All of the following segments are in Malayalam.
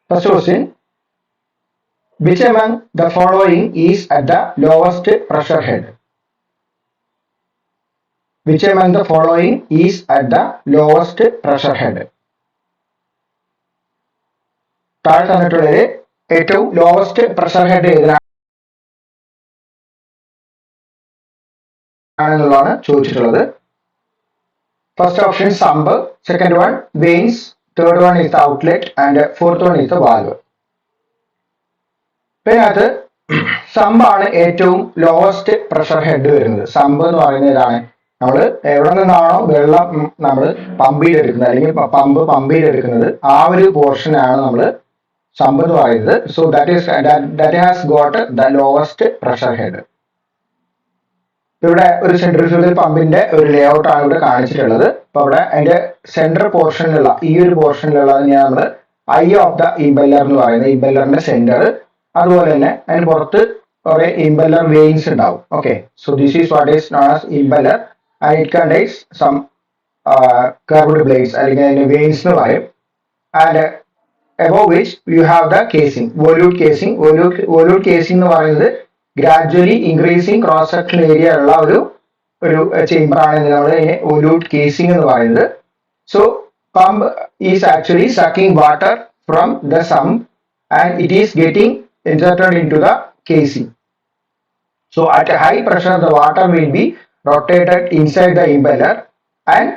First question, which among the following is at the lowest pressure head? Which among the following is at the lowest pressure head? താഴെ തന്നിട്ടുള്ളത് ഏറ്റവും ലോവസ്റ്റ് പ്രഷർ ഹെഡ് ഏതാണെന്നുള്ളതാണ് ചോദിച്ചിട്ടുള്ളത്. First option sump, second one veins, third one is the outlet and fourth one is the valve. ഇതിനകത്ത് സമ്പാണ് ഏറ്റവും ലോവസ്റ്റ് പ്രഷർ ഹെഡ് വരുന്നത്. സമ്പ് എന്ന് പറയുന്നത് ഇതാണ്, നമ്മൾ എവിടെ നിന്നാണോ വെള്ളം നമ്മൾ പമ്പിലെടുക്കുന്നത് അല്ലെങ്കിൽ പമ്പിലെടുക്കുന്നത് ആ ഒരു പോർഷനാണ് നമ്മൾ സമ്പ് എന്ന് പറയുന്നത്. So that has got the lowest pressure head. ഇവിടെ ഒരു സെൻട്രിഫ്യൂഗൽ പമ്പിന്റെ ഒരു ലേ ഔട്ട് ആണ് ഇവിടെ കാണിച്ചിട്ടുള്ളത്. അപ്പൊ ഇവിടെ അതിന്റെ സെന്റർ പോർഷനിലുള്ള ഈ ഒരു പോർഷനിലുള്ള നമ്മൾ ഐ ഓഫ് ദ ഇംപെല്ലർ എന്ന് പറയുന്നത്, ഇംപെല്ലറിന്റെ സെന്റർ. അതുപോലെ തന്നെ അതിന് പുറത്ത് കുറെ ഇംപെല്ലർ വെയിൻസ് ഉണ്ടാവും. Okay, so this is what is known as impeller and it contains some curved blades അല്ലെങ്കിൽ അതിന്റെ വെയിൻസ് എന്ന് പറയും. And above which you have the casing, volute casing. Volute casing എന്ന് പറയുന്നത് gradually increasing cross section area ഉള്ള ഒരു ചേംബർ ആണ് നമ്മൾ volute casing എന്ന് പറയുന്നത്. So pump is actually sucking water from the sump and it is getting inserted into the casing. So at a high pressure the water will be rotated inside the impeller and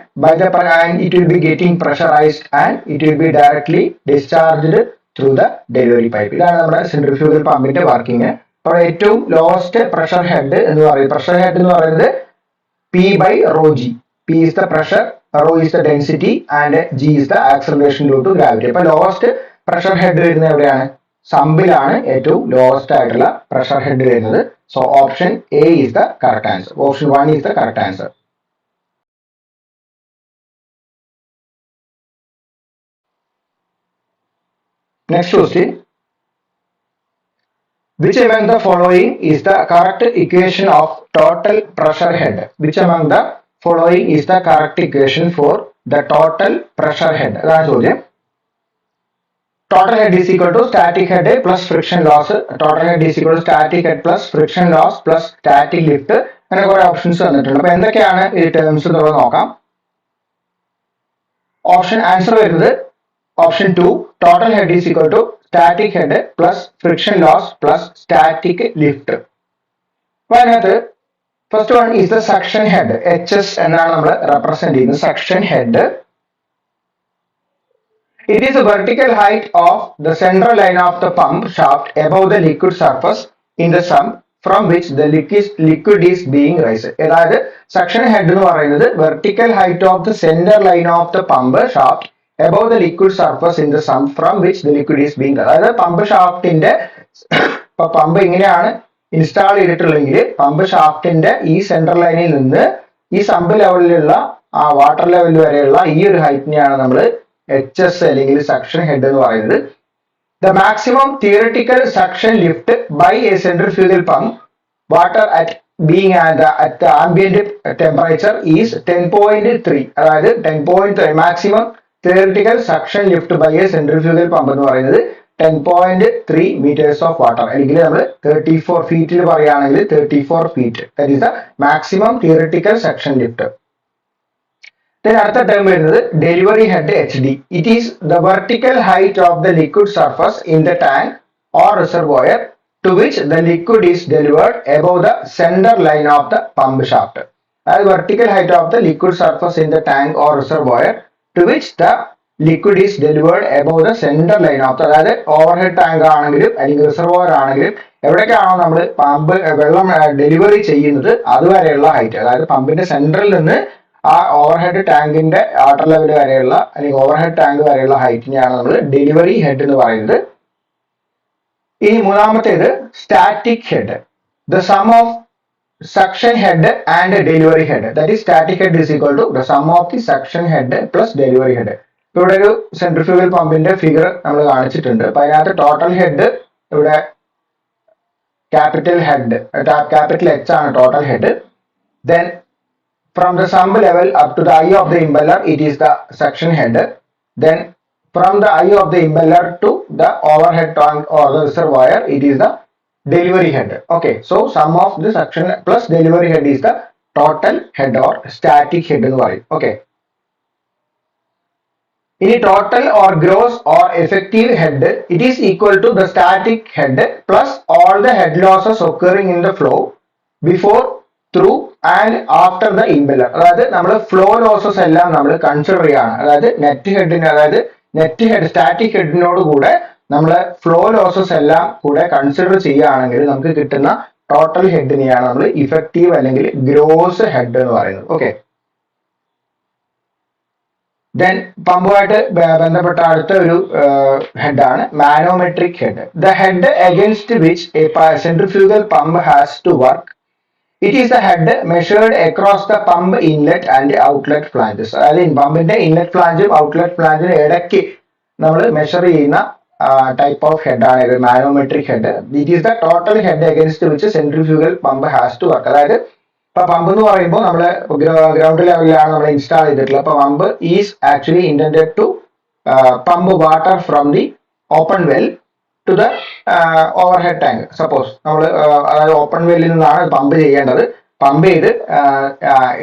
it will be getting pressurized and it will be directly discharged through the delivery pipe. ഇതാണ് നമ്മുടെ സെൻട്രിഫ്യൂഗൽ പമ്പിന്റെ വർക്കിംഗ്. അപ്പോൾ ഏറ്റവും ലോവസ്റ്റ് പ്രഷർ ഹെഡ് എന്ന് പറയുന്നത്, പ്രഷർ ഹെഡ് എന്ന് പറയുന്നത് P by rho G. P is the pressure, rho is the density and G is the acceleration due to gravity. അപ്പോൾ ലോവസ്റ്റ് പ്രഷർ ഹെഡ് വരുന്നത് എവിടെയാണ്? സമ്പിലാണ് ഏറ്റവും ലോവസ്റ്റ് ആയിട്ടുള്ള പ്രഷർ ഹെഡ് വരുന്നത്. So option A is the correct answer. Option 1 is the correct answer. Next question, which among the following is the correct equation of total pressure head? Which among the following is the correct equation for the total pressure head? അതാണ് ചോദ്യം. Total head is equal to static head plus friction loss. Total head is equal to static head plus friction loss plus static lift. അങ്ങനെ കുറെ ഓപ്ഷൻസ് തന്നിട്ടുണ്ട്. അപ്പൊ എന്തൊക്കെയാണ് ഈ ടേംസ് എന്നുള്ളത് നോക്കാം. ഓപ്ഷൻ ആൻസർ വരുന്നത് option 2, total head is equal to static head plus friction loss plus static lift. അപ്പൊ അതിനകത്ത് first one is the suction head, HS എന്നാണ് നമ്മൾ റെപ്രസെന്റ് ചെയ്യുന്നത്. Suction head, it is the vertical height of the central line of the pump shaft above the liquid surface in the sump from which the liquid is being raised. അതായത് സക്ഷൻ ഹെഡ് എന്ന് പറയുന്നത് vertical height of the centre line of the pump shaft above the liquid surface in the sump from which the liquid is being raised. അതായത് പമ്പ് ഷാഫ്റ്റിന്റെ പമ്പ് ഇങ്ങനെയാണ് ഇൻസ്റ്റാൾ ചെയ്തിട്ടുള്ളെങ്കിൽ പമ്പ് ഷാഫ്റ്റിന്റെ ഈ സെൻട്രൽ ലൈനിൽ നിന്ന് ഈ സമ്പ് ലെവലിലുള്ള ആ വാട്ടർ ലെവൽ വരെയുള്ള ഈ ഒരു ഹൈറ്റിനെയാണ് നമ്മൾ HS അല്ലെങ്കിൽ സക്ഷൻ ഹെഡ് എന്ന് പറയുന്നത്. The maximum theoretical suction lift by a centrifugal pump water being at the ambient temperature is 10.3. അതായത് 10.3 maximum theoretical suction lift by a centrifugal pump എന്ന് പറയുന്നത് 10.3 meters of water, അല്ലെങ്കിൽ നമ്മൾ 34 ഫീറ്റിൽ പറയുകയാണെങ്കിൽ 34 feet. That is the maximum theoretical suction lift. Then അടുത്ത ടേം വരുന്നത് delivery head HD. It is the vertical height of the liquid surface in the tank or reservoir to which the liquid is delivered above the center line of the pump shaft. അതായത് vertical height of the liquid surface in the tank or reservoir to which the liquid is delivered above the center line of the, അതായത് ഓവർഹെഡ് ടാങ്ക് ആണെങ്കിലും അല്ലെങ്കിൽ റിസർവോയർ ആണെങ്കിലും എവിടേക്കാണോ നമ്മൾ പമ്പ് വെള്ളം ഡെലിവറി ചെയ്യുന്നത് അതുവരെയുള്ള ഹൈറ്റ്, അതായത് പമ്പിന്റെ സെന്ററിൽ നിന്ന് ആ ഓവർഹെഡ് ടാങ്കിന്റെ വാട്ടർ ലെവൽ വരെയുള്ള അല്ലെങ്കിൽ ഓവർഹെഡ് ടാങ്ക് വരെയുള്ള ഹൈറ്റിനെയാണ് നമ്മൾ ഡെലിവറി ഹെഡ് എന്ന് പറയുന്നത്. ഇനി മൂന്നാമത്തേത് static head. The sum of suction head and delivery head, that is static head is equal to the sum of the suction head plus delivery head. ഇവിടെ ഒരു സെൻട്രിഫ്യൂഗൽ പമ്പിന്റെ ഫിഗർ നമ്മൾ കാണിച്ചിട്ടുണ്ട്. അപ്പൊ അതിനകത്ത് ടോട്ടൽ ഹെഡ് ഇവിടെ ക്യാപിറ്റൽ ഹെഡ്, ക്യാപിറ്റൽ H ആണ് total head. Then from the sump level up to the eye of the impeller it is the suction head. Then from the eye of the impeller to the overhead tank or the reservoir, it is the delivery head. Okay, so sum of the suction plus delivery head is the total head or static head എന്ന് പറയും. Okay, ഇനി total or gross or effective head, it is equal to the static head plus all the head losses occurring in the flow before, through and after the impeller. അതായത് നമ്മൾ ഫ്ലോ ലോസസ് എല്ലാം നമ്മൾ കൺസിഡർ ചെയ്യാണ്. അതായത് നെറ്റ് ഹെഡ് സ്റ്റാറ്റിക് ഹെഡിനോട് കൂടെ നമ്മൾ ഫ്ലോ ലോസസ് എല്ലാം കൂടെ കൺസിഡർ ചെയ്യുകയാണെങ്കിൽ നമുക്ക് കിട്ടുന്ന ടോട്ടൽ ഹെഡിനെയാണ് നമ്മൾ ഇഫക്റ്റീവ് അല്ലെങ്കിൽ ഗ്രോസ് ഹെഡ് എന്ന് പറയുന്നത്. ഓക്കെ, ദെൻ പമ്പുമായിട്ട് ബന്ധപ്പെട്ട അടുത്ത ഒരു ഹെഡാണ് manometric head. The head against which a centrifugal pump has to work. It is the head measured across the pump inlet and outlet flanges. അതായത് പമ്പിന്റെ ഇൻലെറ്റ് ഫ്ലാഞ്ചും ഔട്ട്ലെറ്റ് ഫ്ലാഞ്ചിനും ഇടയ്ക്ക് നമ്മൾ മെഷർ ചെയ്യുന്ന ടൈപ്പ് ഓഫ് ഹെഡ് ആണ് ഇത് manometric head. It is the total head against which centrifugal pump has to work. അതായത് ഇപ്പൊ പമ്പ് എന്ന് പറയുമ്പോൾ നമ്മൾ ഗ്രൗണ്ട് ലെവലിലാണ് നമ്മൾ ഇൻസ്റ്റാൾ ചെയ്തിട്ടുള്ളത്. അപ്പൊ pump is actually intended to pump water from the open well to the overhead tank. Suppose നമ്മൾ അതായത് ഓപ്പൺ വെല്ലിൽ നിന്നാണ് പമ്പ് ചെയ്യേണ്ടത്. പമ്പ് ചെയ്ത്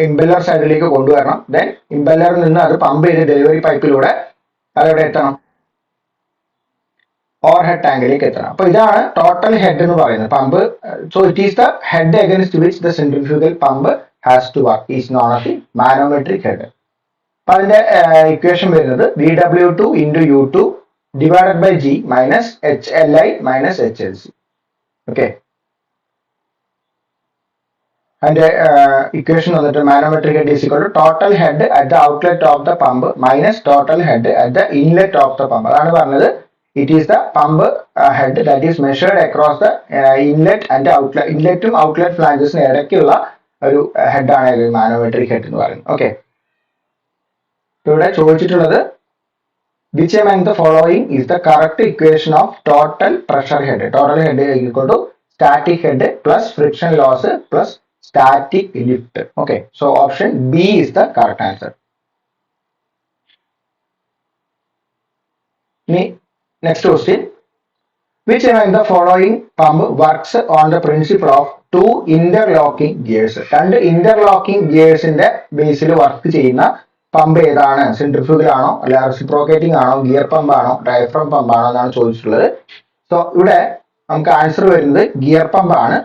ഇമ്പല്ലർ സൈഡിലേക്ക് കൊണ്ടുവരണം. ദെൻ ഇമ്പല്ലറിൽ നിന്ന് അത് പമ്പ് ചെയ്ത് ഡെലിവറി പൈപ്പിലൂടെ അതെവിടെ എത്തണം, ഓവർഹെഡ് ടാങ്കിലേക്ക് എത്തണം. അപ്പൊ ഇതാണ് ടോട്ടൽ ഹെഡ് എന്ന് പറയുന്നത് pump. So it is the head against which the centrifugal pump has to work is known as the manometric head. അപ്പൊ അതിന്റെ ഇക്വേഷൻ വരുന്നത് VW2 into U2 divided by G minus HLI minus HLC. Okay, അതിന്റെ ഇക്വേഷൻ വന്നിട്ട് manometric head is equal to total head at the outlet of the pump minus total head at the inlet of the pump. അതാണ് പറഞ്ഞത്. It is the pump head that is measured across the inlet and outlet. ഇൻലെറ്റും ഔട്ട്ലെറ്റ് ഫ്ലാഞ്ചസിന് ഇടയ്ക്കുള്ള ഒരു ഹെഡ് ആണ് മാനോമെട്രിക് ഹെഡ് എന്ന് പറയുന്നത്. ഓക്കെ, ഇവിടെ ചോദിച്ചിട്ടുള്ളത് which among the following is the correct equation of total pressure head? Total head is equal to static head plus friction loss plus static lift. Okay, so option B is the correct answer. Next question, which among the following pump works on the principle of two interlocking gears? രണ്ട് interlocking gearsന്റെ ബേസിൽ വർക്ക് ചെയ്യുന്ന പമ്പ് ഏതാണ്? സെൻട്രിഫ്യൂഗൽ ആണോ, അല്ല റെസിപ്രോക്കേറ്റിംഗ് ആണോ, ഗിയർ പമ്പ് ആണോ, ഡയഫ്രം പമ്പ് ആണോ എന്നാണ് ചോദിച്ചിട്ടുള്ളത്. സോ ഇവിടെ നമുക്ക് ആൻസർ വരുന്നത് ഗിയർ പമ്പ് ആണ്.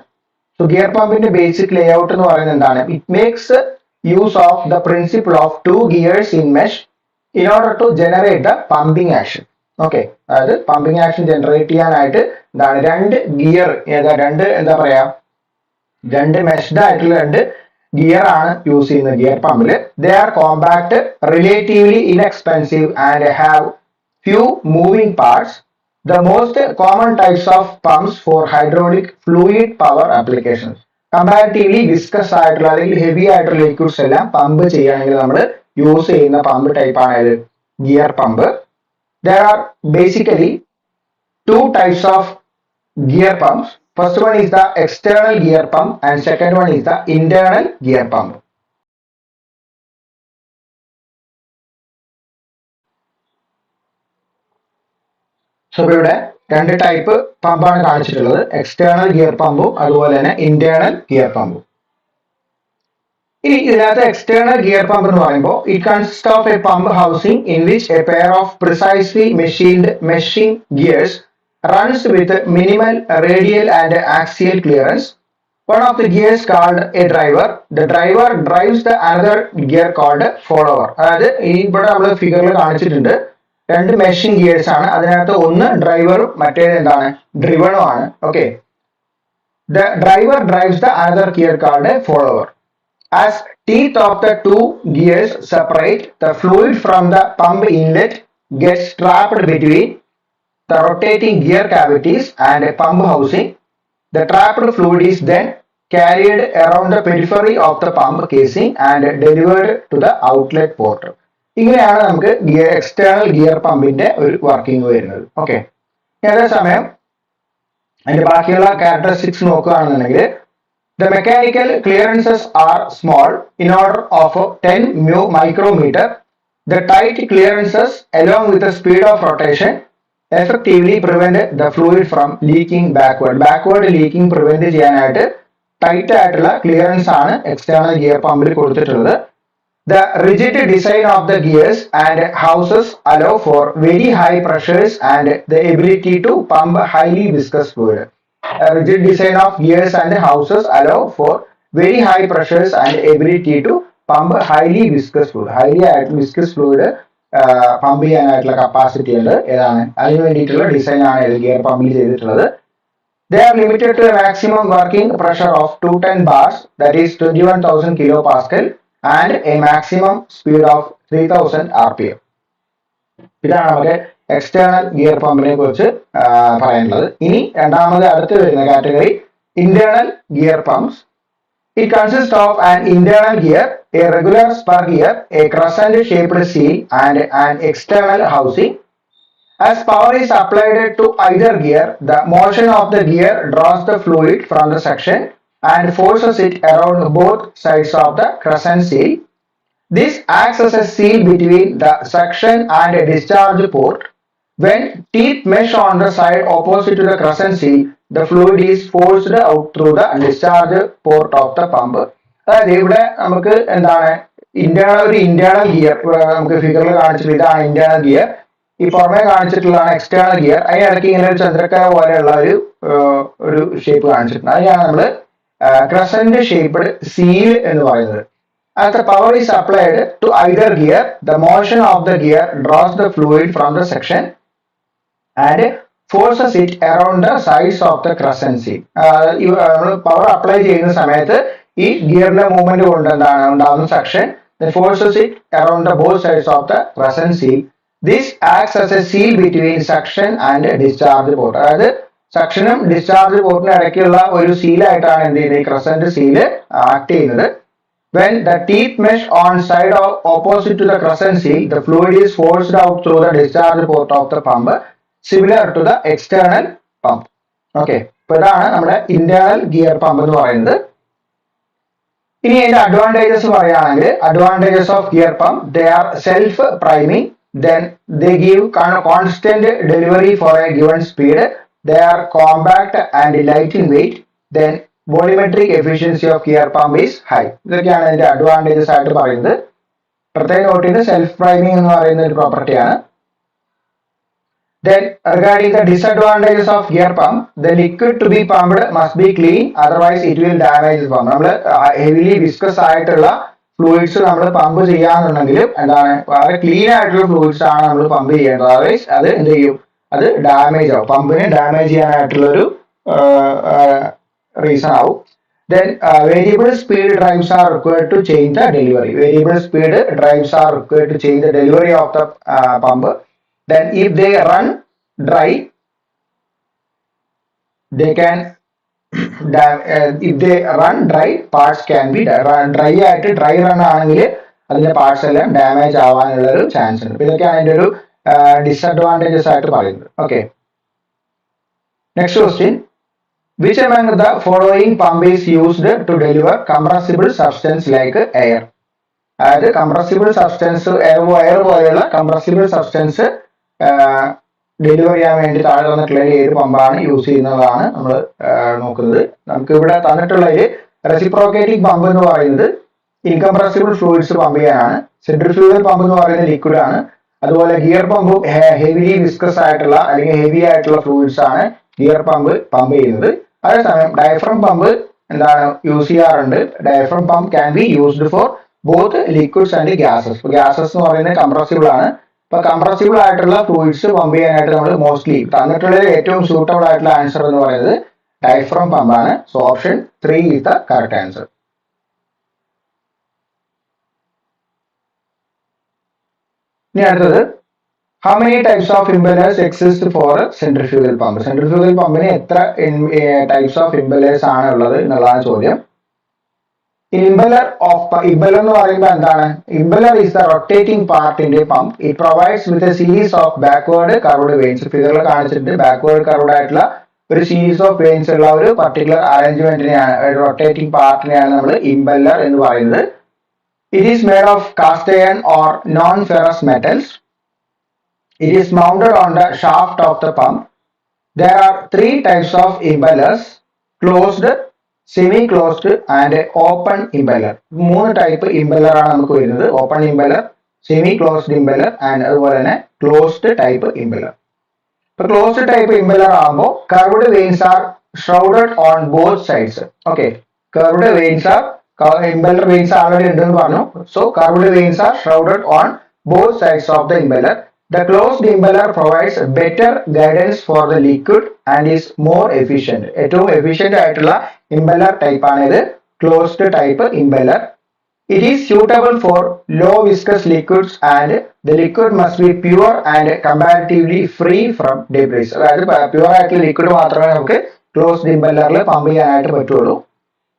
സോ ഗിയർ പമ്പിന്റെ ബേസിക് ലേ ഔട്ട് എന്ന് പറയുന്നത് എന്താണ്? It makes use of the principle of two gears in mesh in order to generate the pumping action. Okay, അതായത് പമ്പിംഗ് ആക്ഷൻ ജനറേറ്റ് ചെയ്യാനായിട്ട് എന്താണ് രണ്ട് ഗിയർ, രണ്ട് മെഷ്ഡ് ആയിട്ടുള്ള രണ്ട് ഗിയർ ആണ് യൂസ് ചെയ്യുന്നത് ഗിയർ പമ്പില്. They are compact, relatively inexpensive and have few moving parts. The most common types of pumps for hydraulic fluid power applications. Comparatively viscous ആയിട്ടുള്ള അല്ലെങ്കിൽ ഹെവി ആയിട്ടുള്ള ലിക്വിഡ്സ് എല്ലാം പമ്പ് ചെയ്യുകയാണെങ്കിൽ നമ്മൾ യൂസ് ചെയ്യുന്ന പമ്പ് ടൈപ്പ് ആണ് gear pump. There are basically two types of gear pumps. First one is the external gear pump and second one is the internal gear pump. So ഇവിടെ രണ്ട് ടൈപ്പ് പമ്പാണ് കാണിച്ചിട്ടുള്ളത്, എക്സ്റ്റേണൽ ഗിയർ പമ്പും അതുപോലെ തന്നെ ഇന്റേണൽ ഗിയർ പമ്പും. ഇനി ഇതിനകത്ത് എക്സ്റ്റേണൽ ഗിയർ പമ്പ് എന്ന് പറയുമ്പോൾ it consist of A pump housing in which A pair of precisely machined gears runs with minimal radial and axial clearance. One of the gears called A driver. The driver drives the another gear called follower. അതായത് ഇവിടെ നമ്മൾ ഫിഗറിൽ കാണിച്ചിട്ടുണ്ട് രണ്ട് മെഷീൻ ഗിയേഴ്സ് ആണ്. അതിനകത്ത് ഒന്ന് ഡ്രൈവറും മറ്റേത് എന്താണ്, ഡ്രിവണും ആണ്. Okay, the driver drives the another gear called A follower. As teeth of the two gears separate, the fluid from the pump inlet gets trapped between the rotating gear cavities and a pump housing. The trapped fluid is then carried around the periphery of the pump casing and delivered to the outlet port. ഇങ്ങനെയാണ് നമുക്ക് എക്സ്റ്റേണൽ ഗിയർ പമ്പിന്റെ ഒരു വർക്കിംഗ് വരുന്നത്. ഓക്കെ, അതേസമയം അതിന്റെ ബാക്കിയുള്ള ക്യാരക്ടറിസ്റ്റിക്സ് നോക്കുകയാണെന്നുണ്ടെങ്കിൽ the mechanical clearances are small in order of 10 micrometer The tight clearances along with the speed of rotation effectively prevent the fluid from leaking backward. Backward leaking prevent ചെയ്യാനായിട്ട് ടൈറ്റ് ആയിട്ടുള്ള ക്ലിയറൻസ് ആണ് എക്സ്റ്റേണൽ ഗിയർ പമ്പിൽ കൊടുത്തിട്ടുള്ളത്. The rigid design of the gears and houses allow for very high pressures and the ability to pump highly viscous fluid. A rigid design of gears and houses allow for very high pressures and ability to pump highly viscous fluid. Highly viscous fluid pump ചെയ്യാനായിട്ടുള്ള കപ്പാസിറ്റി ഉണ്ട്. ഏതാണ് അതിന് വേണ്ടിയിട്ടുള്ള ഡിസൈൻ ആണ് ഗിയർ പമ്പിൽ ചെയ്തിട്ടുള്ളത്. They are limited to a maximum working pressure of 210 bars, that is 21,000 kilopascal, and a maximum speed of 3000 rpm. ഇതാണ് നമുക്ക് എക്സ്റ്റേണൽ ഗിയർ പമ്പിനെ കുറിച്ച് പറയാനുള്ളത്. ഇനി രണ്ടാമത് അടുത്ത് വരുന്ന category internal gear pumps. It consists of an internal gear, a regular spur gear, a crescent-shaped seal, and an external housing. As power is applied to either gear, the motion of the gear draws the fluid from the section and forces it around both sides of the crescent seal. This acts as a seal between the suction and a discharge port. When teeth mesh on the side opposite to the crescent seal, the fluid is forced out through the discharge port of the pump. അതായത് ഇവിടെ നമുക്ക് എന്താണ് ഇന്റേണൽ ഗിയർ നമുക്ക് ഫിഗറിൽ കാണിച്ചിട്ട് ഇതാണ് ഇന്റേണൽ ഗിയർ. ഈ പുറമെ കാണിച്ചിട്ടുള്ളതാണ് എക്സ്റ്റേണൽ ഗിയർ. അതിനിടയ്ക്ക് ഇങ്ങനെ ഒരു ചന്ദ്രക്കര പോലെയുള്ള ഒരു ഷേപ്പ് കാണിച്ചിട്ടുണ്ട്. അതിനാണ് നമ്മൾ ക്രസന്റ് ഷേപ്ഡ് സീൽ എന്ന് പറയുന്നത്. As the power is applied to either gear, the motion of the gear draws the fluid from the section and forces it around the sides of the crescent seal. Power apply ചെയ്യുന്ന സമയത്ത് ഈ ഗിയറിന്റെ മൂവ്മെന്റ് കൊണ്ട് എന്താണ് ഉണ്ടാകുന്ന section forces it around the both sides of the crescent seal. This acts as a seal between suction and discharge port. അതായത് സക്ഷനും ഡിസ്ചാർജ് പോർട്ടിനും ഇടയ്ക്കുള്ള ഒരു സീലായിട്ടാണ് എന്ത് ചെയ്യുന്നത് ഈ ക്രസന്റ് സീല് ആക്ട് ചെയ്യുന്നത്. When the teeth mesh on side opposite to the crescent seal, the fluid is forced out through the discharge port of the pump, similar to the external pump. Okay, അപ്പോൾ ഇതാണ് നമ്മുടെ ഇന്റേണൽ ഗിയർ പമ്പ് എന്ന് പറയുന്നത്. ഇനി അതിന്റെ അഡ്വാൻറ്റേജസ് പറയുകയാണെങ്കിൽ advantages of gear pump, they are self priming, then they give constant delivery for a given speed, they are compact and light in weight, then volumetric efficiency of gear pump is high. ഇതൊക്കെയാണ് അതിന്റെ അഡ്വാൻറ്റേജസ് ആയിട്ട് പറയുന്നത്. പ്രത്യേകം നോട്ട് ചെയ്ത് സെൽഫ് പ്രൈമിംഗ് എന്ന് പറയുന്ന ഒരു പ്രോപ്പർട്ടിയാണ്. Then regarding the disadvantages of gear pump, the liquid to be pumped must be clean, otherwise it will damage the pump. നമ്മൾ ഹെവിലി വിസ്കസ് ആയിട്ടുള്ള ഫ്ലൂയിഡ്സ് നമ്മൾ പമ്പ് ചെയ്യാന്നുണ്ടെങ്കിലും എന്താണ് വളരെ ക്ലീൻ ആയിട്ടുള്ള ഫ്ലൂയിഡ്സ് ആണ് നമ്മൾ പമ്പ് ചെയ്യേണ്ടത്. അതർവൈസ് അത് എന്ത് ചെയ്യും, അത് ഡാമേജ് ആവും, പമ്പിനെ ഡാമേജ് ചെയ്യാനായിട്ടുള്ളൊരു റീസൺ ആവും. Then variable speed drives are required to change the delivery. Variable speed drives are required to change the delivery of the pump. Then if they run dry, they can if they run dry, parts can be dry ആയിട്ട് ഡ്രൈ റൺ ആണെങ്കിൽ അതിന്റെ പാർട്സ് എല്ലാം ഡാമേജ് ആവാനുള്ള ഒരു ചാൻസ് ഉണ്ട്. ഇതൊക്കെയാണ് അതിന്റെ ഒരു ഡിസഡ്വാൻറ്റേജസ് ആയിട്ട് പറയുന്നത്. Okay, next question, which among the following pump is used to deliver compressible substance like air? അതായത് കംപ്രസിബിൾ സബ്സ്റ്റൻസ് എയർ പോലെയുള്ള കംപ്രസിബിൾ സബ്സ്റ്റൻസ് ഡെലിവർ ചെയ്യാൻ വേണ്ടി താഴെ വന്നിട്ടുള്ള ഏത് പമ്പാണ് യൂസ് ചെയ്യുന്നതാണ് നമ്മൾ നോക്കുന്നത്. നമുക്ക് ഇവിടെ തന്നിട്ടുള്ളതിൽ റെസിപ്രോക്കേറ്റിംഗ് പമ്പ് എന്ന് പറയുന്നത് ഇൻകംപ്രസിബിൾ ഫ്ലൂയിഡ്സ് പമ്പ് ചെയ്യാനാണ്. സെൻട്രിഫ്യൂഗൽ പമ്പ് എന്ന് പറയുന്നത് ലിക്വിഡ് ആണ്. അതുപോലെ ഗിയർ പമ്പും ഹെവി വിസ്കസ് ആയിട്ടുള്ള അല്ലെങ്കിൽ ഹെവി ആയിട്ടുള്ള ഫ്ലൂയിഡ്സ് ആണ് ഗിയർ പമ്പ് ചെയ്യുന്നത്. അതേസമയം ഡയഫ്രം പമ്പ് എന്താണ് യൂസ് ചെയ്യാറുണ്ട്. Diaphragm pump can be used for both liquids and gases. Gases എന്ന് പറയുന്നത് കംപ്രസിബിൾ ആണ്. അപ്പൊ കംപ്രസിബിൾ ആയിട്ടുള്ള ഫ്ലൂയിഡ്സ് പമ്പ് ചെയ്യാനായിട്ട് നമ്മൾ മോസ്റ്റ്ലി തന്നിട്ടുള്ളത് ഏറ്റവും സൂട്ടബിൾ ആയിട്ടുള്ള ആൻസർ എന്ന് പറയുന്നത് ഡയഫ്രം പമ്പാണ്. So option 3 is the correct answer. ഇനി അടുത്തത്, how many types of impellers exist for a centrifugal pump? Centrifugal പമ്പിന് എത്ര ടൈപ്സ് ഓഫ് ഇമ്പലേഴ്സ് ആണ് ഉള്ളത് എന്നുള്ളതാണ് ചോദ്യം. ഇമ്പലർ എന്ന് പറയുമ്പോൾ എന്താണ്? Impeller is the rotating part in the pump. It provides with a series of backward curved vanes. ഫിഗറിൽ കാണിച്ചിട്ട് ബാക്ക്വേർഡ് കർവ്ഡ് ആയിട്ടുള്ള ഒരു സീരീസ് ഓഫ് വെയിൻസ് ഉള്ള ഒരു പർട്ടിക്കുലർ അറേഞ്ച്മെന്റിനെയാണ്, റൊട്ടേറ്റിംഗ് പാർട്ടിനെയാണ് നമ്മൾ ഇമ്പല്ലർ എന്ന് പറയുന്നത്. It is made of cast iron or non-ferrous metals. It is mounted on the shaft of the pump. There are three types of impellers: closed, semi-closed and open impeller. മൂന്ന് ടൈപ്പ് ഇമ്പല്ലർ ആണ് നമുക്ക് വരുന്നത്. Open impeller, semi closed impeller and അതുപോലെ തന്നെ ക്ലോസ്ഡ് ടൈപ്പ് ഇമ്പല്ലർ. ഇപ്പൊ ക്ലോസ്ഡ് ടൈപ്പ് ഇമ്പല്ലർ ആകുമ്പോൾ curved vanes are shrouded on both sides. Okay, curved vanes are impeller veins already ഉണ്ടെന്ന് പറഞ്ഞു. So curved veins are shrouded on both sides of the impeller. The closed impeller provides better guidance for the liquid and is more efficient. ഏറ്റവും efficient ആയിട്ടുള്ള impeller type ആണ് ഇത്, closed type impeller. It is suitable for low viscous liquids and the liquid must be pure and comparatively free from debris. അതായത് പ്യൂർ ആയിട്ടുള്ള ലിക്വിഡ് മാത്രമേ നമുക്ക് ക്ലോസ്ഡ് ഇമ്പല്ലറിൽ പമ്പ് ചെയ്യാനായിട്ട് പറ്റുള്ളൂ.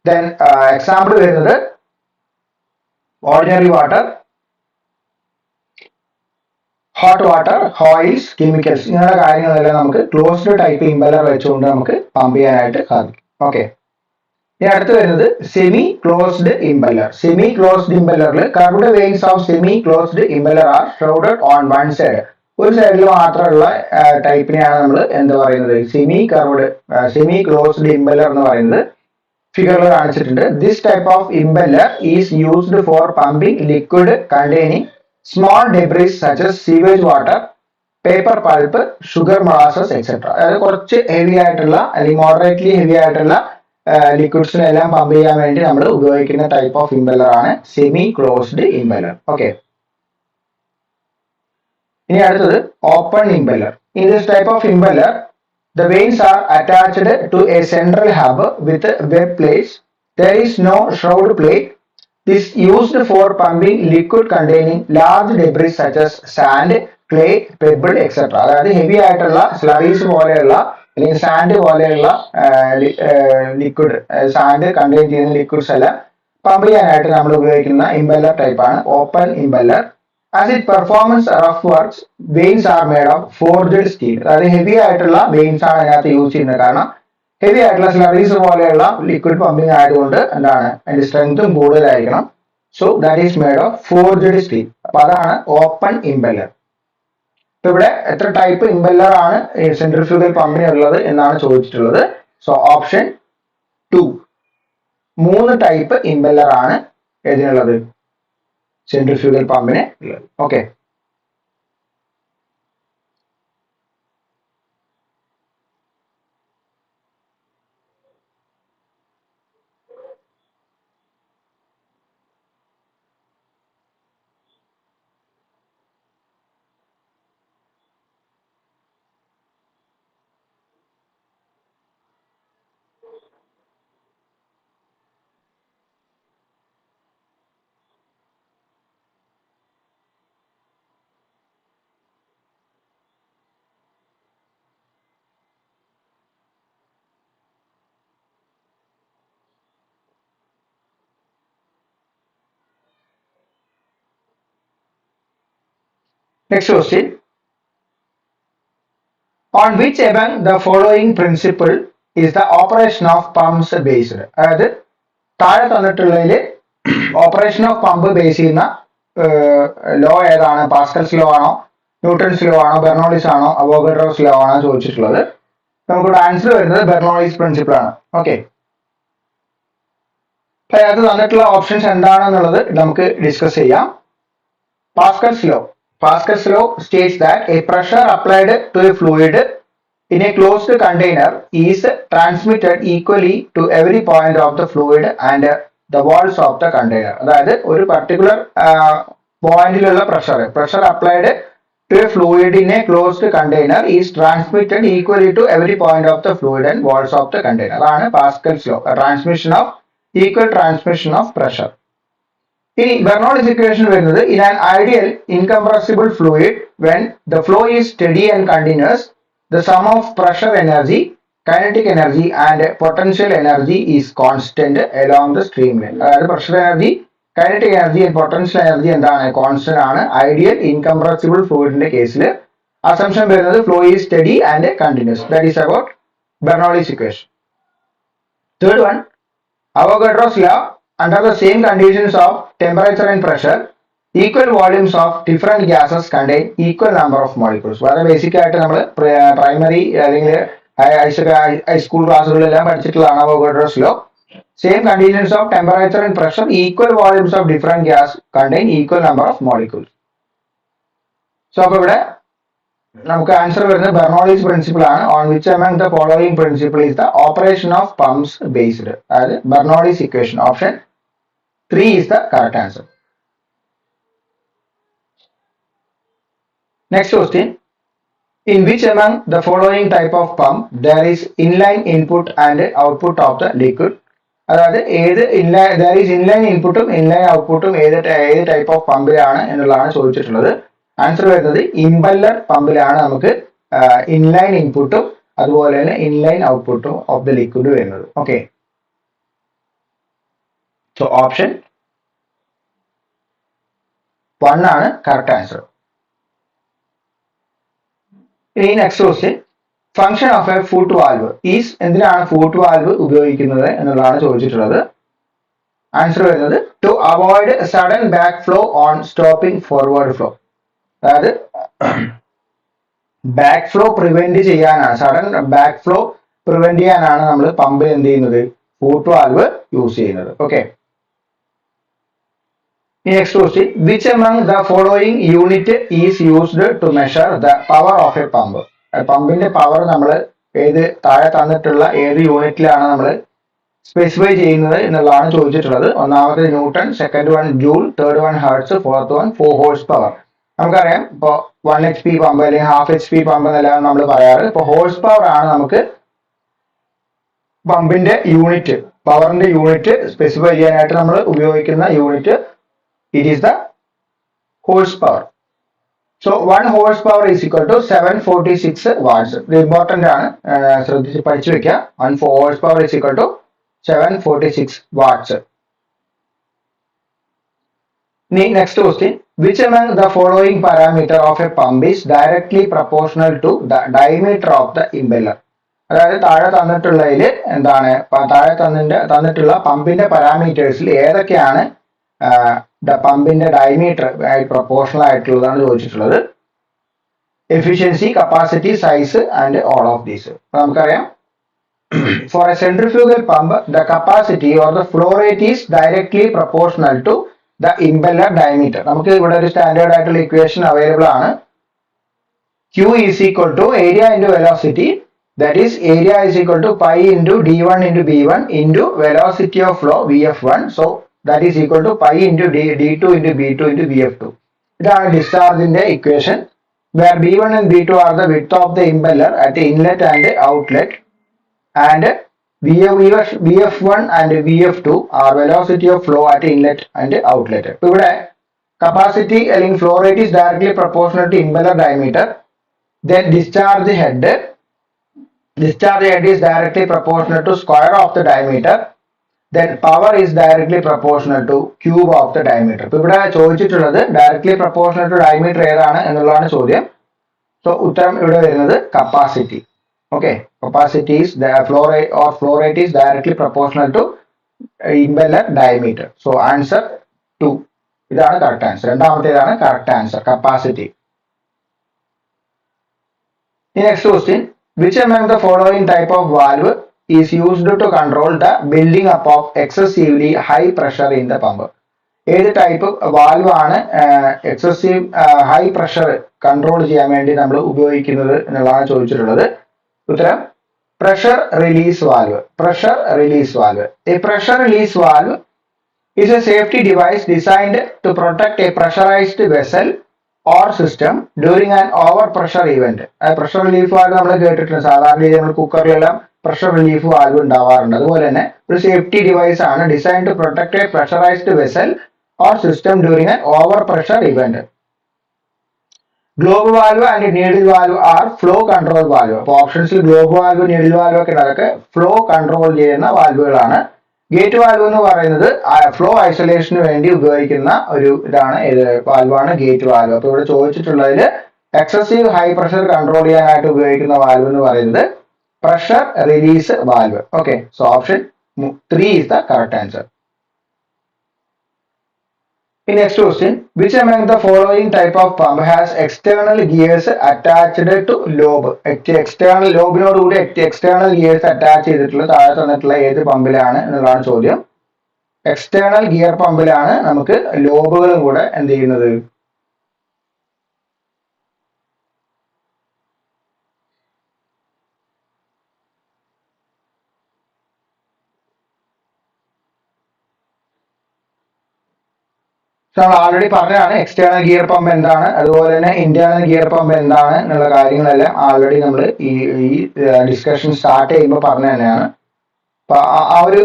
Then example വരുന്നത് ordinary water, hot water, oils, chemicals, ഇങ്ങനെയുള്ള കാര്യങ്ങളെല്ലാം നമുക്ക് ക്ലോസ്ഡ് ടൈപ്പ് ഇമ്പല്ലർ വെച്ചുകൊണ്ട് നമുക്ക് പമ്പ് ചെയ്യാനായിട്ട് സാധിക്കും. ഓക്കെ, ഇനി അടുത്ത് വരുന്നത് semi closed impeller. Semi closed ഇമ്പല്ലറിൽ curved vanes of semi closed impeller are shrouded on one side. ഒരു സൈഡിൽ മാത്രമുള്ള ടൈപ്പിനെയാണ് നമ്മൾ എന്താ പറയുന്നത് സെമി ക്ലോസ്ഡ് ഇമ്പല്ലർ എന്ന് പറയുന്നത്. ഫിഗറിൽ കാണിച്ചിട്ടുണ്ട്. This type of impeller is used for pumping liquid containing small debris such as sewage water, paper pulp, sugar molasses etcetera. അതായത് കുറച്ച് ഹെവി ആയിട്ടുള്ള അല്ലെങ്കിൽ മോഡറേറ്റ്ലി ഹെവി ആയിട്ടുള്ള ലിക്വിഡ്സിനെല്ലാം പമ്പ് ചെയ്യാൻ വേണ്ടി നമ്മൾ ഉപയോഗിക്കുന്ന ടൈപ്പ് ഓഫ് ഇമ്പല്ലർ ആണ് സെമി ക്ലോസ്ഡ് ഇമ്പല്ലർ. ഓക്കെ, ഇനി അടുത്തത് open impeller. In this type of impeller the veins are attached to a central hub with web plates. There is no shroud plate. This is used for pumping liquid containing large debris such as sand, clay, pebble, etc. അതായത് ഹെവി ആയിട്ടുള്ള സ്ലറീസ് പോലെയുള്ള അല്ലെങ്കിൽ സാൻഡ് പോലെയുള്ള ലിക്വിഡ്, സാൻഡ് കണ്ടെയ്ൻ ചെയ്യുന്ന ലിക്വിഡ്സ് എല്ലാം പമ്പ് ചെയ്യാനായിട്ട് നമ്മൾ ഉപയോഗിക്കുന്ന ഇമ്പല്ലർ ടൈപ്പാണ് open impeller. As it performs rough works, veins are made of forged steel. അതായത് ഹെവി ആയിട്ടുള്ള വെയിൻസ് ആണ് അതിനകത്ത് യൂസ് ചെയ്യുന്നത്. കാരണം ഹെവി ആയിട്ടുള്ള സ്ലറീസ് പോലെയുള്ള ലിക്വിഡ് പമ്പിങ് ആയതുകൊണ്ട് എന്താണ് അതിന്റെ സ്ട്രെങ്തും കൂടുതലായിരിക്കണം. So that is made of forged steel. അപ്പൊ അതാണ് ഓപ്പൺ ഇമ്പല്ലർ. ഇപ്പൊ ഇവിടെ എത്ര ടൈപ്പ് ഇമ്പല്ലർ ആണ് സെൻട്രിഫ്യൂഗൽ പമ്പിന് ഉള്ളത് എന്നാണ് ചോദിച്ചിട്ടുള്ളത്. സോ ഓപ്ഷൻ 2, 3 ടൈപ്പ് ഇമ്പല്ലർ ആണ് ഏതിനുള്ളത്, സെൻട്രിഫ്യൂഗൽ പമ്പിന് ഉള്ളത്. Okay, next question. On which among the following principle is the operation of pumps based? അതായത് താഴെ തന്നിട്ടുള്ളതിൽ ഓപ്പറേഷൻ ഓഫ് പമ്പ് ബേസ് ചെയ്യുന്ന ലോ ഏതാണ്? പാസ്കൽസ് ലോ ആണോ, ന്യൂട്ടൺസ് ലോ ആണോ, ബെർണോളിസ് ആണോ, അവോഗഡ്രോസ് ലോ ആണോ ചോദിച്ചിട്ടുള്ളത്. നമുക്കിവിടെ ആൻസർ വരുന്നത് ബെർണോളിസ് പ്രിൻസിപ്പിൾ ആണ്. ഓക്കെ, അപ്പൊ അതിനകത്ത് തന്നിട്ടുള്ള ഓപ്ഷൻസ് എന്താണെന്നുള്ളത് നമുക്ക് ഡിസ്കസ് ചെയ്യാം. Pascal's law. Pascal's law states that a pressure applied to a fluid in a closed container is transmitted equally to every point of the fluid and the walls of the container. അതായത് ഒരു particular പോയിന്റിലുള്ള pressure applied to a fluid in a closed container is transmitted equally to every point of the fluid and walls of the container. അതാണ് Pascal's law, equal transmission of pressure. ഇനി ബെർണോളിസ് ഇക്വേഷൻ വരുന്നത് in an ideal incompressible fluid when the flow is steady and continuous, the sum of pressure energy, kinetic energy and potential energy is constant along the streamline. അതായത് pressure energy, kinetic energy and potential energy എന്താണ്, കോൺസ്റ്റന്റ് ആണ്. ഐഡിയൽ ഇൻകംപ്രസിബിൾ ഫ്ലൂയിഡിന്റെ കേസിൽ അസംഷൻ വരുന്നത് flow is steady and continuous. That is about Bernoulli's equation. Third one, Avogadro's law under the same conditions of temperature and pressure, equal volumes of different gases contain equal number of molecules. വളരെ ബേസിക് ആയിട്ട് നമ്മൾ പ്രൈമറി അല്ലെങ്കിൽ ഹൈസ്കൂൾ ക്ലാസ്സുകളിലെല്ലാം പഠിച്ചിട്ടുള്ളതാണ് Avogadro's law. Same conditions of temperature and pressure, equal volumes of different gas contain equal number of molecules. So അപ്പോൾ ഇവിടെ നമുക്ക് ആൻസർ വരുന്നത് ബെർണോളിസ് പ്രിൻസിപ്പിൾ ആണ്. On which among the following principle is the operation of pumps based? അതായത് Bernoulli's equation. Option 3 is the correct answer. Next question. In which among the following type of pump there is inline input and output of the liquid? അതായത് ഏത് there is inline inputഉം inline outputഉം ഏത് ടൈപ്പ് ഓഫ് പമ്പിലാണ് എന്നുള്ളതാണ് ചോദിച്ചിട്ടുള്ളത്. ആൻസർ വരുന്നത് ഇംപെല്ലർ പമ്പിലാണ് നമുക്ക് ഇൻലൈൻ ഇൻപുട്ടും അതുപോലെ തന്നെ ഇൻലൈൻ ഔട്ട്പുട്ടും ഓഫ് ദ ലിക്വിഡ് വരുന്നത്. ഓക്കെ, സോ ഓപ്ഷൻ 1 ആണ് കറക്റ്റ് ആൻസർ. ഇനി next question. Function of a foot valve is, എന്തിനാണ് ഫുട്ട് വാൽവ് ഉപയോഗിക്കുന്നത് എന്നുള്ളതാണ് ചോദിച്ചിട്ടുള്ളത്. ആൻസർ വരുന്നത് to avoid sudden back flow on stopping forward flow. അതായത് ബാക്ക് ഫ്ലോ പ്രിവെന്റ് ചെയ്യാനാണ്, സഡൻ ബാക്ക് ഫ്ലോ പ്രിവെന്റ് ചെയ്യാനാണ് നമ്മൾ പമ്പിൽ എന്ത് ചെയ്യുന്നത്, ഫുട്ട് വാൽവ് യൂസ് ചെയ്യുന്നത്. Okay, next question. Which among the following unit is used to measure the power of a pump? പമ്പിന്റെ പവർ നമ്മൾ താഴെ തന്നിട്ടുള്ള ഏത് യൂണിറ്റിലാണ് നമ്മൾ സ്പെസിഫൈ ചെയ്യുന്നത് എന്നുള്ളതാണ് ചോദിച്ചിട്ടുള്ളത്. ഒന്നാമത് newton, second one joule, third one hertz, fourth one 4 horse power. നമുക്കറിയാം ഇപ്പോൾ 1 HP പമ്പ് അല്ലെങ്കിൽ 1/2 HP പമ്പ് എന്നെല്ലാം നമ്മൾ പറയാറ്. ഇപ്പോൾ ഹോഴ്സ് പവർ ആണ് നമുക്ക് പമ്പിന്റെ യൂണിറ്റ്, പവറിന്റെ യൂണിറ്റ് സ്പെസിഫൈ ചെയ്യാനായിട്ട് നമ്മൾ ഉപയോഗിക്കുന്ന unit. It is the horsepower. So 1 horsepower is equal to 746 watts. ഇത് ഇമ്പോർട്ടന്റ് ആണ്, ശ്രദ്ധിച്ച് പഠിച്ചു വെക്കുക. 1 horsepower is equal to 746 watts. Next question. Which among the following parameter of a pump is directly proportional to the diameter of the impeller? അതായത് താഴെ തന്നിട്ടുള്ളതിൽ എന്താണ്, താഴെ തന്നിട്ടുള്ള പമ്പിന്റെ പാരാമീറ്റേഴ്സിൽ ഏതൊക്കെയാണ് പമ്പിന്റെ ഡയമീറ്റർ പ്രൊപ്പോർഷണൽ ആയിട്ടുള്ളതാണ് ചോദിച്ചിട്ടുള്ളത്. Efficiency, capacity, size and all of these. നമുക്കറിയാം for a centrifugal pump the capacity or the flow rate is directly proportional to the impeller diameter. നമുക്ക് ഇവിടെ ഒരു സ്റ്റാൻഡേർഡ് ആയിട്ടുള്ള ഇക്വേഷൻ അവൈലബിൾ ആണ്. Q is equal to area into velocity, that is area is equal to pi into d1 into b1 into velocity of flow vf1. So that is equal to pi into d2 into b2 into vf2. ഇതാണ് ഡിസ്ചാർജിന്റെ equation, where b1 and b2 are the width of the impeller at the inlet and outlet, and vf1 and vf2 are velocity of flow at inlet and outlet. ഇപ്പൊ ഇവിടെ capacity അല്ലെങ്കിൽ flow rate is directly proportional to impeller diameter. Then discharge head is directly proportional to square of the diameter. Then power is directly proportional to cube of the diameter. ഇപ്പോൾ ഇവിടെ ചോദിച്ചിട്ടുള്ളത് ഡയറക്ട്ലി പ്രൊപ്പോർഷണൽ ടു ഡയമീറ്റർ ഏതാണ് എന്നുള്ളതാണ് ചോദ്യം. സോ ഉത്തരം ഇവിടെ വരുന്നത് capacity. Okay, capacity is flow rate is directly proportional to impeller diameter. So answer 2 ഇതാണ് കറക്റ്റ് ആൻസർ. രണ്ടാമത്തേതാണ് correct answer, capacity. Next question. Which among the following type of valve is used to control the building up of excessively high pressure in the pump? ഏത് ടൈപ്പ് വാൽവ് ആണ് എക്സസീവ് ഹൈ പ്രഷർ കൺട്രോൾ ചെയ്യാൻ വേണ്ടി നമ്മൾ ഉപയോഗിക്കുന്നത് എന്നുള്ളതാണ് ചോദിച്ചിട്ടുള്ളത്. ഉത്തരം pressure release valve. Pressure release valve. A pressure release valve is a safety device designed to protect a pressurized vessel or system during an overpressure event. Pressure relief valve നമ്മൾ കേട്ടിട്ടുണ്ട്, സാധാരണ രീതിയിൽ നമ്മൾ കുക്കറിലെല്ലാം പ്രഷർ റിലീഫ് വാൽവ് ഉണ്ടാവാറുണ്ട്. അതുപോലെ തന്നെ ഒരു സേഫ്റ്റി ഡിവൈസ് ആണ്, design to protect a pressurised vessel or system during an over pressure event. Globe valve and needle valve are flow control valve. അപ്പോൾ ഓപ്ഷൻസിൽ ഗ്ലോബ് വാൽവ്, നീഡിൽ വാൽവ് ഒക്കെ അതൊക്കെ ഫ്ലോ കൺട്രോൾ ചെയ്യുന്ന വാൽവുകളാണ്. ഗേറ്റ് വാൽവ് എന്ന് പറയുന്നത് ഫ്ലോ ഐസൊലേഷന് വേണ്ടി ഉപയോഗിക്കുന്ന ഒരു വാൽവാണ് ഗേറ്റ് വാൽവ്. അപ്പൊ ഇവിടെ ചോദിച്ചിട്ടുള്ളതിൽ എക്സസീവ് ഹൈ പ്രഷർ കൺട്രോൾ ചെയ്യാനായിട്ട് ഉപയോഗിക്കുന്ന വാൽവ് എന്ന് പറയുന്നത് pressure release valve. Okay, so option 3 is the correct answer. In next question, which among the following type of pump has external gears attached to lobe? External ലോബിനോട് കൂടി external gears attach ചെയ്തിട്ടുള്ള താഴെ തന്നിട്ടുള്ള ഏത് പമ്പിലാണ് എന്നുള്ളതാണ് ചോദ്യം. എക്സ്റ്റേണൽ ഗിയർ പമ്പിലാണ് നമുക്ക് ലോബുകളും കൂടെ എന്ത് ചെയ്യുന്നത്. നമ്മൾ ആൾറെഡി പറഞ്ഞതാണ് എക്സ്റ്റേണൽ ഗിയർ പമ്പ് എന്താണ്, അതുപോലെ തന്നെ ഇന്റേണൽ ഗിയർ പമ്പ് എന്താണ് എന്നുള്ള കാര്യങ്ങളെല്ലാം ആൾറെഡി നമ്മൾ ഈ ഡിസ്കഷൻ സ്റ്റാർട്ട് ചെയ്യുമ്പോൾ പറഞ്ഞു തന്നെയാണ്. അപ്പൊ ആ ഒരു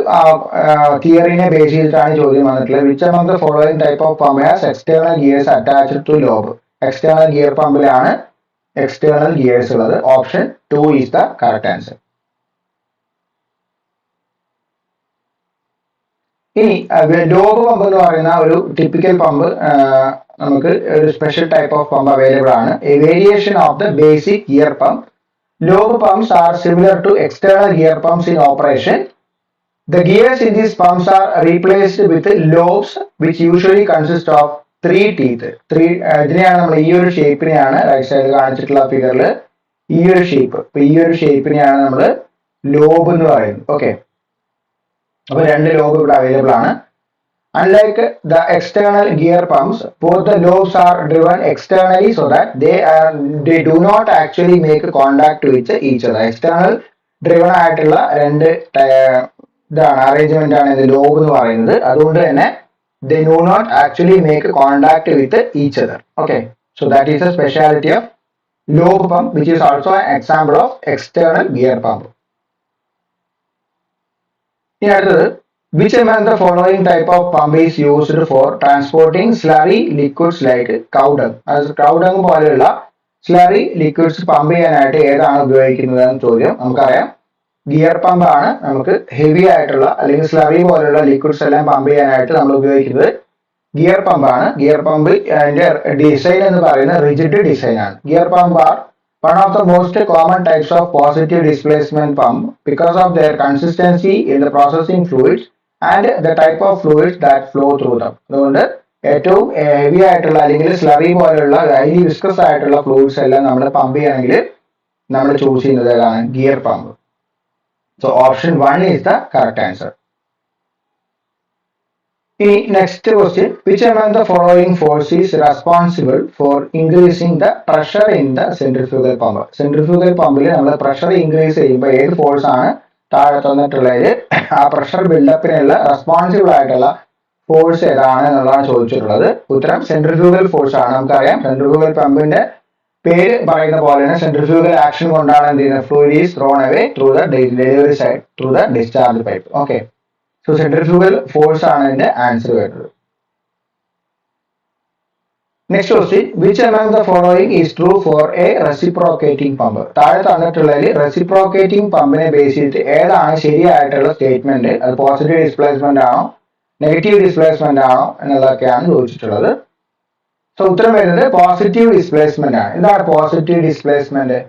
തിയറിനെ ബേസ് ചെയ്തിട്ടാണ് ചോദ്യം വന്നിട്ടുള്ളത്. Which among the following type of pump has external gears attached to lobe? External gear പമ്പിലാണ് എക്സ്റ്റേണൽ ഗിയേഴ്സ് ഉള്ളത്. Option 2 is the correct answer. ഇനി ലോബ് പമ്പ് എന്ന് പറയുന്ന ഒരു ടിപ്പിക്കൽ പമ്പ് നമുക്ക് ഒരു special type of pump available ആണ്. A variation of the basic gear pump. Lobe pumps are similar to external gear pumps in operation. The gears in these pumps are replaced with lobes which usually consist of 3 teeth. ഇതിനെയാണ് നമ്മൾ ഈ ഒരു ഷേപ്പിനെയാണ് റൈറ്റ് സൈഡിൽ കാണിച്ചിട്ടുള്ള ഫിഗറിൽ ഈ ഒരു ഷേപ്പ്. അപ്പൊ ഈ ഒരു ഷേപ്പിനെയാണ് നമ്മൾ ലോബ് എന്ന് പറയുന്നത്. ഓക്കെ, അപ്പൊ 2 ലോബ് ഇവിടെ അവൈലബിൾ ആണ്. Unlike the external gear pumps, both the lobes are driven externally so that they do not actually make contact with each other. External driven ആയിട്ടുള്ള 2 ഇതാണ് അറേഞ്ച്മെന്റ് ആണ് ഇത് ലോബ് എന്ന് പറയുന്നത്. അതുകൊണ്ട് തന്നെ they do not actually make contact with each other. Okay, so that is a speciality of lobe pump, which is also an example of external gear pump. ഇനി അടുത്തത്, which among the following type of pump is used for transporting slurry liquids like cow dung? cow dung പോലെയുള്ള slurry liquids പമ്പ് ചെയ്യാനായിട്ട് ഏതാണ് ഉപയോഗിക്കുന്നത് എന്ന് ചോദ്യം. നമുക്കറിയാം ഗിയർ പമ്പ് ആണ് നമുക്ക് ഹെവി ആയിട്ടുള്ള അല്ലെങ്കിൽ സ്ലറി പോലെയുള്ള ലിക്വിഡ്സ് എല്ലാം പമ്പ് ചെയ്യാനായിട്ട് നമ്മൾ ഉപയോഗിക്കുന്നത് ഗിയർ പമ്പ് ആണ്. ഗിയർ പമ്പ് അതിന്റെ ഡിസൈൻ എന്ന് പറയുന്നത് റിജിഡ് ഡിസൈൻ ആണ്. Gear pump are one of the most common types of positive displacement pump because of their consistency in the processing fluids and the type of fluids that flow through them. അതുകൊണ്ട് ഏറ്റവും ഹെവി ആയിട്ടുള്ള അല്ലെങ്കിൽ സ്ലറി പോലെയുള്ള ഹൈലി വിസ്കസ് ആയിട്ടുള്ള ഫ്ലൂയിഡ്സ് എല്ലാം നമ്മൾ പമ്പ് ചെയ്യണമെങ്കിൽ നമ്മൾ ചൂസ് ചെയ്യുന്നത് ഏതാണ്? Gear pump. So option 1 is the correct answer. ഇനി next question, which among the following force is responsible for increasing the pressure in the centrifugal pump? Centrifugal പമ്പിൽ നമ്മൾ പ്രഷർ ഇൻക്രീസ് ചെയ്യുമ്പോൾ ഏത് ഫോഴ്സ് ആണ് താഴെ തന്നിട്ടുള്ളത്? ആ പ്രഷർ ബിൽഡപ്പിനുള്ള റെസ്പോൺസിബിൾ ആയിട്ടുള്ള ഫോഴ്സ് ഏതാണ് എന്നുള്ളതാണ് ചോദിച്ചിട്ടുള്ളത്. ഉത്തരം സെൻട്രിഫ്യൂഗൽ ഫോഴ്സ് ആണ്. നമുക്കറിയാം സെൻട്രിഫ്യൂഗൽ പമ്പിന്റെ പേര് പറയുന്ന പോലെ തന്നെ സെൻട്രിഫ്യൂഗൽ ആക്ഷൻ കൊണ്ടാണ് എന്ത് ചെയ്യുന്നത്? Fluid is thrown away through the delivery side through the discharge pipe. Okay, so centrifugal force ആണ് ഇതിന്റെ ആൻസർ വരുന്നത്. Next question, which among the following is true for a reciprocating pump? താഴെ തന്നിട്ടുള്ളതിൽ റെസിപ്രോക്കേറ്റിംഗ് പമ്പിനെ ബേസ് ചെയ്തിട്ട് ഏതാണ് ശരിയായിട്ടുള്ള സ്റ്റേറ്റ്മെന്റ്? അത് പോസിറ്റീവ് ഡിസ്പ്ലേസ്മെന്റ് ആണോ നെഗറ്റീവ് ഡിസ്പ്ലേസ്മെന്റ് ആണോ എന്നുള്ളതൊക്കെയാണ് ചോദിച്ചിട്ടുള്ളത്. സോ ഉത്തരം വരുന്നത് പോസിറ്റീവ് ഡിസ്പ്ലേസ്മെന്റ് ആണ്. എന്താണ് positive displacement?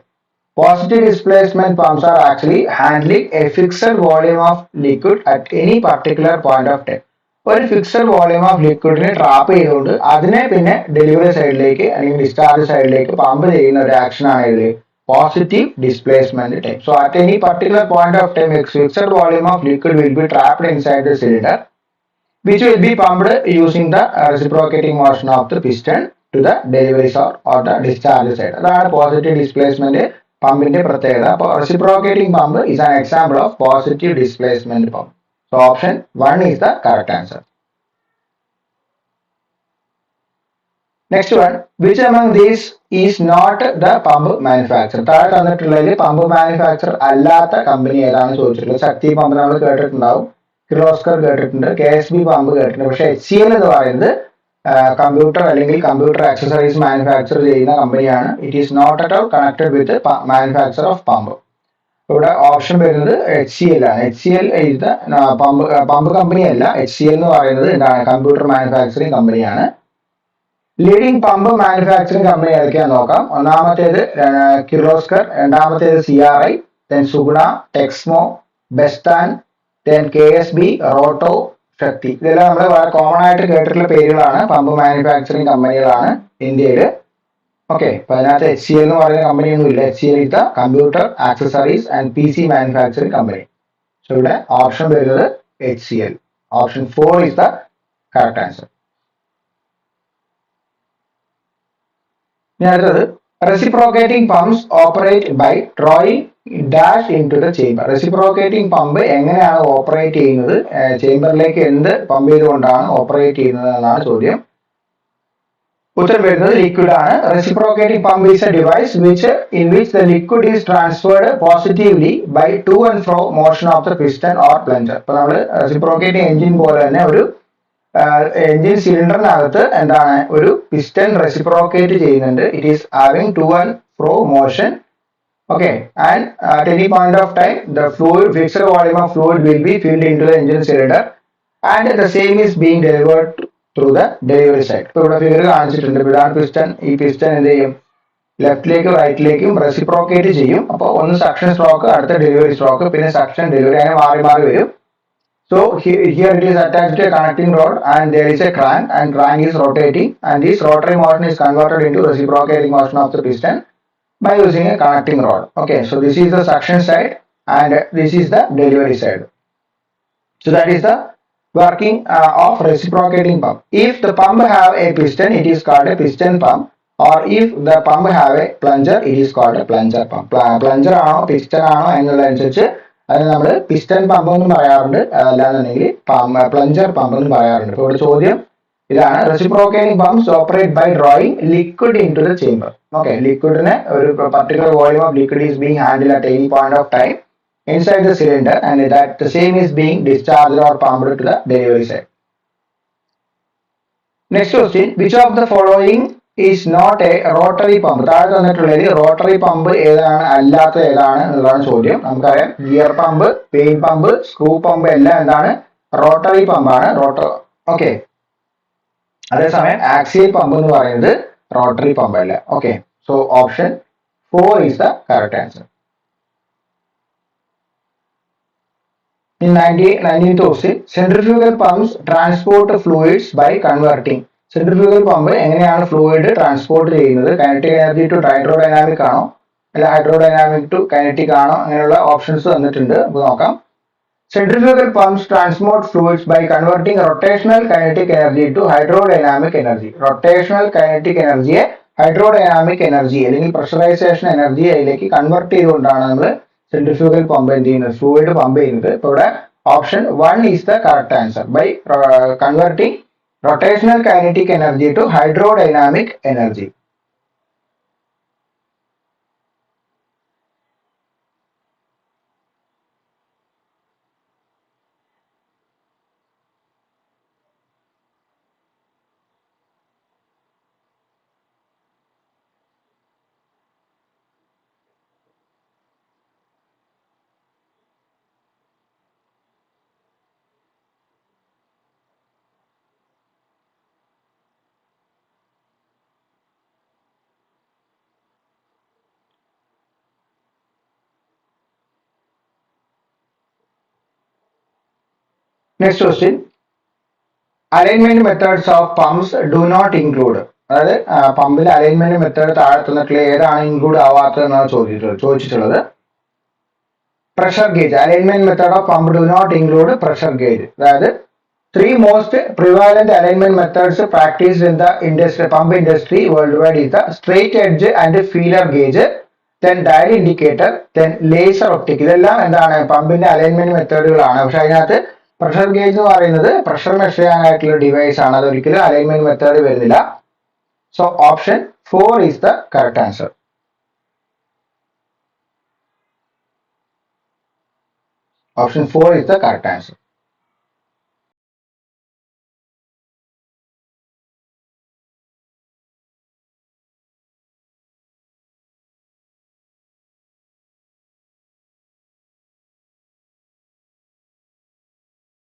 Positive displacement pumps are actually handling a fixed volume of liquid at any particular point of time. ഒരു ഫിക്സഡ് വോളിയം ഓഫ് ലിക്വിഡിനെ ട്രാപ്പ് ചെയ്തുകൊണ്ട് അതിനെ പിന്നെ ഡെലിവറി സൈഡിലേക്ക് അല്ലെങ്കിൽ ഡിസ്ചാർജ് സൈഡിലേക്ക് പമ്പ് ചെയ്യുന്ന ഒരു ആക്ഷൻ ആണ് ഇത് positive displacement type. So at any particular point of time a fixed volume of liquid will be trapped inside the cylinder which will be pumped using the reciprocating motion of the piston to the delivery side or the discharge side. അതാണ് പോസിറ്റീവ് ഡിസ്പ്ലേസ്മെന്റ് പമ്പിന്റെ പ്രത്യേകത. അപ്പോൾ reciprocating pump is an example of positive displacement pump. So option 1 is the correct answer. Next one, which among these is not the pump manufacturer? താഴെ തന്നിട്ടുള്ളതിൽ പമ്പ് മാനുഫാക്ചർ അല്ലാത്ത കമ്പനി ഏതാണ് ചോദിച്ചിട്ടുള്ളത്. ശക്തി പമ്പ് നമ്മൾ കേട്ടിട്ടുണ്ടാവും, കിർലോസ്കർ കേട്ടിട്ടുണ്ട്, KSB പമ്പ് കേട്ടിട്ടുണ്ട്. പക്ഷെ HCL എന്ന് പറയുന്നത് കമ്പ്യൂട്ടർ അല്ലെങ്കിൽ കമ്പ്യൂട്ടർ ആക്സസറീസ് മാനുഫാക്ചർ ചെയ്യുന്ന കമ്പനിയാണ്. It is not at all connected with manufacture of pump. ഇവിടെ ഓപ്ഷൻ വരുന്നത് HCL ആണ്. HCL is the pump company അല്ല. HCL എന്ന് പറയുന്നത് എന്താണ്? കമ്പ്യൂട്ടർ മാനുഫാക്ചറിങ് കമ്പനിയാണ്. ലീഡിംഗ് പമ്പ് മാനുഫാക്ചറിങ് കമ്പനി ഏതൊക്കെയാണെന്ന് നോക്കാം. ഒന്നാമത്തേത് കിർലോസ്കർ, രണ്ടാമത്തേത് CRI, ദെൻ സുഗുണ, ടെക്സ്മോ, ബെസ്താൻ, ദെൻ KSB, റോട്ടോ, ശക്തി. ഇതെല്ലാം നമ്മൾ വളരെ കോമൺ ആയിട്ട് കേട്ടിട്ടുള്ള പേരുകളാണ്, പമ്പ് മാനുഫാക്ചറിങ് കമ്പനികളാണ് ഇന്ത്യയിൽ. ഓക്കെ, അപ്പൊ അതിനകത്ത് HCL എന്ന് പറയുന്ന കമ്പനിയൊന്നും ഇല്ല. HCL is the computer accessories and PC manufacturing company. So ഇവിടെ ഓപ്ഷൻ വരുന്നത് HCL. Option 4 is the correct answer. ഇനി അടുത്തത് reciprocating pumps operate by drawing dash in to the chamber. Reciprocating pump എങ്ങനെയാണ് ഓപ്പറേറ്റ് ചെയ്യുന്നത്, ചേംബറിലേക്ക് എന്ത് പമ്പ് ചെയ്തുകൊണ്ടാണ് ഓപ്പറേറ്റ് ചെയ്യുന്നത് എന്നാണ് ചോദ്യം. ഉത്തരം വരുന്നത് ലിക്വിഡ് ആണ്. Reciprocating pump is A device in which the liquid is transferred positively by to and fro motion of the piston or plunger. ഇപ്പൊ നമ്മൾ റെസിപ്രോക്കേറ്റിംഗ് എഞ്ചിൻ പോലെ തന്നെ ഒരു എഞ്ചിൻ സിലിണ്ടറിനകത്ത് എന്താണ് ഒരു പിസ്റ്റൺ റെസിപ്രോക്കേറ്റ് ചെയ്യുന്നുണ്ട്. It is having two and fro motion. Okay, and at any point of time the fixed volume of fluid will be filled into the engine cylinder and the same is being delivered through the delivery side. ഇപ്പോൾ ഇവിടെ ഫിഗർ കാണിച്ചിട്ടുണ്ട്. ഇതാണ് പിസ്റ്റൺ. ഈ പിസ്റ്റൺ എന്ത് ചെയ്യും, ലെഫ്റ്റിലേക്കും റൈറ്റിലേക്കും റെസിപ്രോക്കേറ്റ് ചെയ്യും. അപ്പോൾ ഒന്ന് സക്ഷൻ സ്ട്രോക്ക്, അടുത്ത ഡെലിവറി സ്ട്രോക്ക്, പിന്നെ സക്ഷൻ ഡെലിവറി, അങ്ങനെ മാറി മാറി വരും. So here it is attached to a connecting rod and there is a crank and crank is rotating and this rotary motion is converted into reciprocating motion of the piston by using a connecting rod. Okay, so this is the suction side and this is the delivery side. So that is the working of reciprocating pump. If the pump have a piston, it is called a piston pump, or if the pump have a plunger, it is called a plunger pump. Plunger ആണോ piston ആണോ എന്നുള്ളതനുസരിച്ച് അതിന് നമ്മൾ പിസ്റ്റൺ പമ്പ് എന്നും പറയാറുണ്ട്, അല്ലാന്നുണ്ടെങ്കിൽ പ്ലഞ്ചർ പമ്പ് എന്നും പറയാറുണ്ട്. ഇപ്പോൾ ഇവിടെ ചോദ്യം ഇതാണ്, reciprocating pumps operate by drawing liquid in to the chamber. Okay, ലിക്വിഡിനെ ഒരു particular volume of liquid is being handle at any point of time inside the cylinder and that the same is being discharged or pumped to the delivery side. Next question, which of the following is not a rotary pump? താഴെ തന്നിട്ടുള്ളതിൽ റോട്ടറി പമ്പ് ഏതാണ്, അല്ലാത്ത ഏതാണ് എന്നുള്ളതാണ് ചോദ്യം. നമുക്കറിയാം gear pump, paint pump, screw pump എല്ലാം എന്താണ്, റോട്ടറി പമ്പാണ്. ഓക്കെ, അതേസമയം ആക്സിയൽ പമ്പ് എന്ന് പറയുന്നത് റോട്ടറി പമ്പ് അല്ല. Okay, so option 4 is the correct answer. In 19th question, centrifugal pumps transport fluids by converting. Centrifugal pump എങ്ങനെയാണ് ഫ്ലൂയിഡ് ട്രാൻസ്പോർട്ട് ചെയ്യുന്നത്? കൈനറ്റിക് എനർജി ടു ഹൈഡ്രോഡൈനാമിക് ആണോ, അല്ല ഹൈഡ്രോഡൈനാമിക് ടു കൈനറ്റിക് ആണോ, അങ്ങനെയുള്ള ഓപ്ഷൻസ് തന്നിട്ടുണ്ട്. അപ്പോൾ നോക്കാം. Centrifugal pumps transport fluids by converting rotational kinetic energy to hydrodynamic energy. Rotational kinetic എനർജിയെ ഹൈഡ്രോഡൈനാമിക് എനർജി അല്ലെങ്കിൽ പ്രഷറൈസേഷൻ എനർജി അതിലേക്ക് കൺവേർട്ട് ചെയ്തുകൊണ്ടാണ് നമ്മൾ സെൻട്രിഫ്യൂഗൽ പമ്പ് എന്ത് ചെയ്യുന്നത്, ഫ്ലൂയിഡ് പമ്പ് ചെയ്യുന്നത്. ഇപ്പോൾ ഇവിടെ option 1 is the correct answer. By converting rotational kinetic energy to hydrodynamic energy. Next question, alignment methods of pumps do not include. അതായത് പമ്പിൽ അലൈൻമെന്റ് മെത്തേഡ് താഴെ തന്നിട്ടുള്ള ഏതാണ് ഇൻക്ലൂഡ് ആവാത്തത് എന്നാണ് ചോദിച്ചിട്ടുള്ളത്. Pressure gauge, alignment method of pump do not include pressure gauge. അതായത് 3 most prevalent alignment methods practiced in the pump industry worldwide is the straight edge and feeler gauge, then dial indicator, then laser optic. ഇതെല്ലാം എന്താണ്, പമ്പിന്റെ അലൈൻമെന്റ് മെത്തേഡുകളാണ്. പക്ഷെ അതിനകത്ത് പ്രഷർ ഗേജ് എന്ന് പറയുന്നത് പ്രഷർ മെഷർ ചെയ്യാനായിട്ടുള്ള ഡിവൈസ് ആണ്. അത് ഒരിക്കലും അലൈൻമെന്റ് മെത്തേഡ് വരുന്നില്ല. So option 4 is the correct answer. Option 4 is the correct answer.